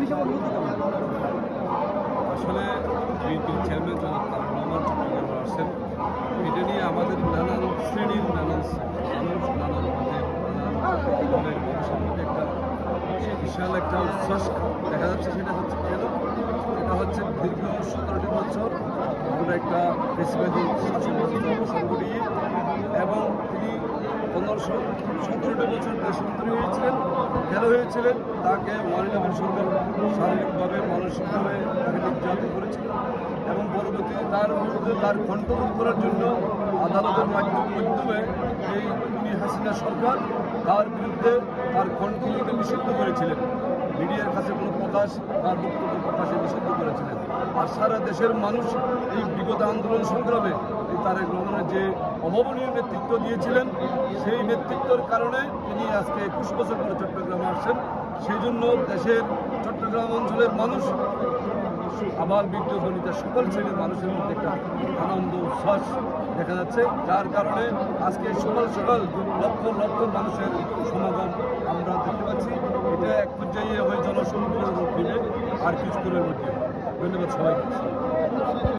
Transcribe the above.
হিসেবে অনুভূতি কেমন? আসলে বিএনপির চেয়ারম্যান জনাব তারেক রহমান চট্টগ্রামে আসছেন। এটা নিয়ে আমাদের নানান শ্রেণীর নানান মানুষ, নানান মতের, নানান দলের মানুষের মধ্যে একটা বিশাল একটা উচ্ছ্বাস দেখা যাচ্ছে। সেটা হচ্ছে কেন? এটা হচ্ছে দীর্ঘ 17টি বছর আমরা একটা বেশিরভাগী শাসন ব্যবস্থা অবসান করিয়ে এবং তিনি 17টি বছর দেশমন্ত্রী হয়েছিলেন। কেন হয়েছিলেন? তাকে 111 সরকার শারীরিকভাবে মানসিকভাবে তাকে নির্যাতন করেছিল এবং পরবর্তীতে তার বিরুদ্ধে তার কণ্ঠরোধ করার জন্য আদালতের মাধ্যমে এই হাসিনা সরকার তার বিরুদ্ধে তার কণ্ঠকে নিষিদ্ধ করেছিলেন। মিডিয়ার কাছে কোনো প্রকাশ তার বক্তব্য প্রকাশে নিষিদ্ধ করেছিলেন। আর সারা দেশের মানুষ এই বিগত আন্দোলন সংগ্রামে এই তারেক রহমানের যে অভাবনীয় নেতৃত্ব দিয়েছিলেন, সেই নেতৃত্বের কারণে তিনি আজকে 21 বছর পরে চট্টগ্রামে আসছেন। সেই জন্য দেশের চট্টগ্রাম অঞ্চলের মানুষ আবার বৃদ্ধ সকল শ্রেণীর মানুষের মধ্যে একটা আনন্দ উচ্ছ্বাস দেখা যাচ্ছে, যার কারণে আজকে সকাল সকাল লক্ষ লক্ষ মানুষের সমাগম আমরা দেখতে পাচ্ছি। এটা এক পর্যায়ে হয়ে জনসমুদ্রের রূপ দিবে আর কিছুক্ষণের মধ্যে। ধন্যবাদ সবাইকে।